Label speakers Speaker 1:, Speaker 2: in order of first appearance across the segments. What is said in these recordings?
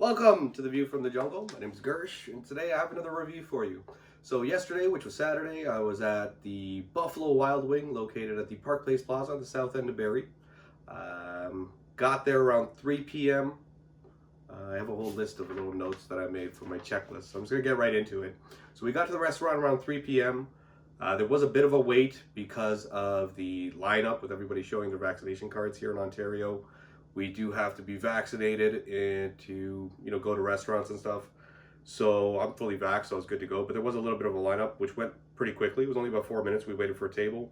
Speaker 1: Welcome to The View from the Jungle. My name is Gersh, and today I have another review for you. So yesterday, which was Saturday, I was at the Buffalo Wild Wing located at the Park Place Plaza on the south end of Barrie. Got there around 3 p.m. I have a whole list of little notes that I made for my checklist, so I'm just going to get right into it. So we got to the restaurant around 3 p.m. There was a bit of a wait because of the lineup with everybody showing their vaccination cards here in Ontario. We do have to be vaccinated and to go to restaurants and stuff. So I'm fully vaxxed, so I was good to go. But there was a little bit of a lineup, which went pretty quickly. It was only about 4 minutes. We waited for a table.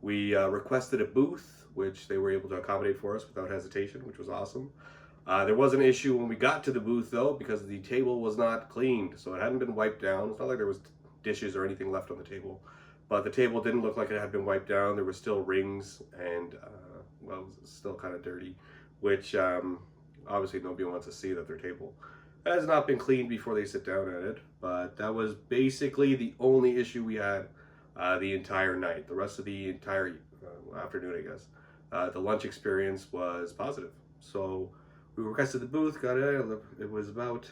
Speaker 1: We requested a booth, which they were able to accommodate for us without hesitation, which was awesome. There was an issue when we got to the booth, though, because the table was not cleaned. So it hadn't been wiped down. It's not like there was dishes or anything left on the table. But the table didn't look like it had been wiped down. There were still rings and, well, it was still kind of dirty, which obviously nobody wants to see that their table has not been cleaned before they sit down at it. But that was basically the only issue we had the entire night. The rest of the entire afternoon, I guess. The lunch experience was positive. So we requested the booth, got it. It was about,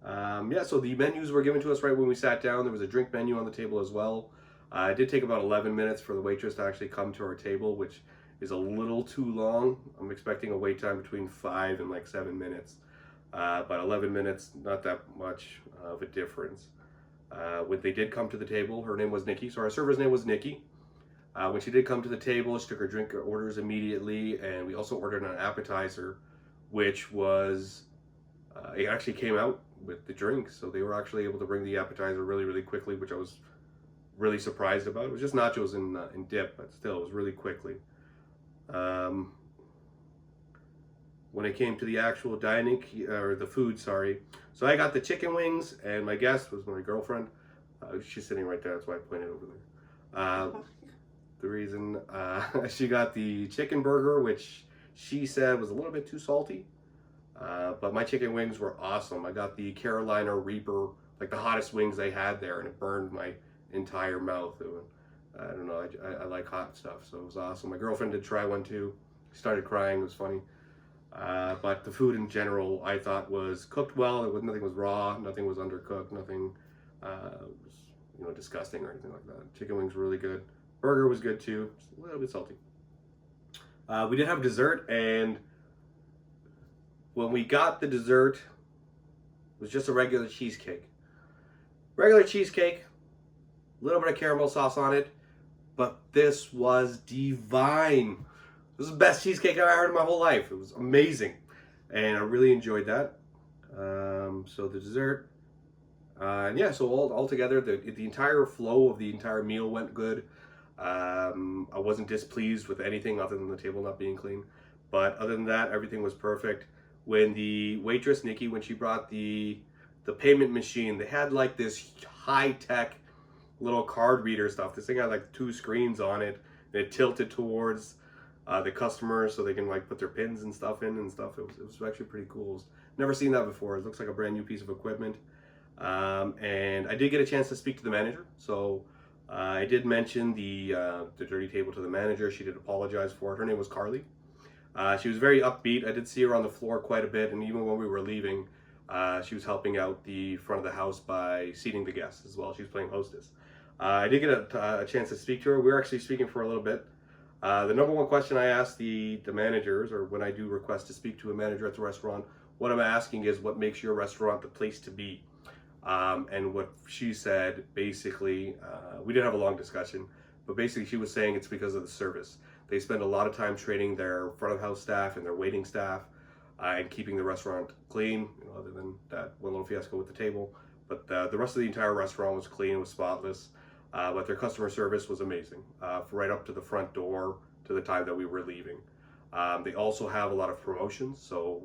Speaker 1: so the menus were given to us right when we sat down. There was a drink menu on the table as well. It did take about 11 minutes for the waitress to actually come to our table, which is a little too long. I'm expecting a wait time between 5 and like 7 minutes. But 11 minutes, not that much of a difference. When they did come to the table, her name was Nikki. So our server's name was Nikki. When she did come to the table, she took her drink orders immediately. And we also ordered an appetizer, which was, it actually came out with the drinks. So they were actually able to bring the appetizer really, really quickly, which I was really surprised about. It was just nachos and dip, but still, it was really quickly. When it came to the actual dining, or the food, sorry. So I got the chicken wings, and my guest was my girlfriend. She's sitting right there, that's why I pointed over there. The reason, she got the chicken burger, which she said was a little bit too salty. But my chicken wings were awesome. I got the Carolina Reaper, like the hottest wings they had there, and it burned my entire mouth. I don't know, I like hot stuff, so it was awesome. My girlfriend did try one too. She started crying, it was funny. But the food in general, I thought was cooked well. Nothing was raw, nothing was undercooked, nothing was disgusting or anything like that. Chicken wings were really good. Burger was good too, just a little bit salty. We did have dessert, and when we got the dessert, it was just a regular cheesecake. Regular cheesecake, a little bit of caramel sauce on it, but this was divine. This is the best cheesecake I've ever had in my whole life. It was amazing, and I really enjoyed that. So the dessert, and yeah, so all together, the entire flow of the entire meal went good. I wasn't displeased with anything other than the table not being clean, but other than that, everything was perfect. When the waitress Nikki, when she brought the payment machine, they had like this high-tech little card reader stuff. This thing had like 2 screens on it, and it tilted towards the customer so they can like put their pins and stuff in and stuff. It was actually pretty cool. Never seen that before. It looks like a brand new piece of equipment. And I did get a chance to speak to the manager. So I did mention the dirty table to the manager. She did apologize for it. Her name was Carly. She was very upbeat. I did see her on the floor quite a bit, and even when we were leaving, she was helping out the front of the house by seating the guests as well. She was playing hostess. I did get a chance to speak to her. We were actually speaking for a little bit. The number one question I ask the managers, or when I do request to speak to a manager at the restaurant, what I'm asking is what makes your restaurant the place to be. And what she said, basically, we did have a long discussion, but basically she was saying it's because of the service. They spend a lot of time training their front of house staff and their waiting staff and keeping the restaurant clean, other than that one little fiasco with the table. But the rest of the entire restaurant was clean, was spotless. But their customer service was amazing, right up to the front door to the time that we were leaving. They also have a lot of promotions, so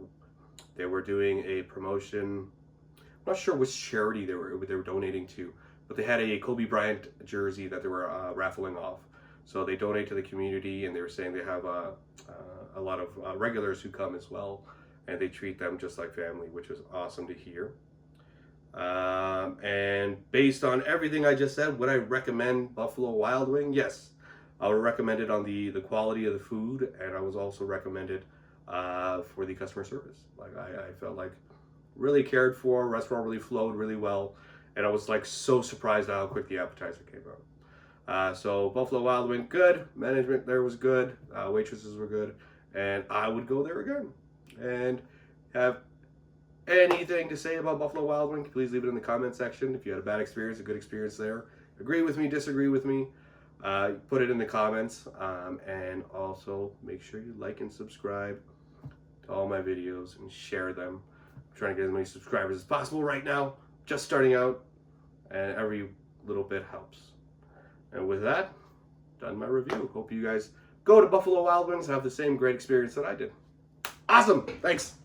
Speaker 1: they were doing a promotion. I'm not sure which charity they were donating to, but they had a Kobe Bryant jersey that they were raffling off. So they donate to the community, and they were saying they have a lot of regulars who come as well, and they treat them just like family, which was awesome to hear. And based on everything I just said, would I recommend Buffalo Wild Wing? Yes. I would recommend it on the quality of the food, and I was also recommended for the customer service. Like I felt like really cared for. Restaurant really flowed really well, and I was like so surprised at how quick the appetizer came out. So Buffalo Wild Wing, good. Management there was good. Waitresses were good, and I would go there again. And have anything to say about Buffalo Wild Wing, please leave it in the comment section. If you had a bad experience, a good experience there, agree with me, disagree with me, put it in the comments. And also make sure you like and subscribe to all my videos and share them. I'm trying to get as many subscribers as possible right now, just starting out, and every little bit helps. And with that, done my review. Hope you guys go to Buffalo Wild Wings and have the same great experience that I did. Awesome, thanks.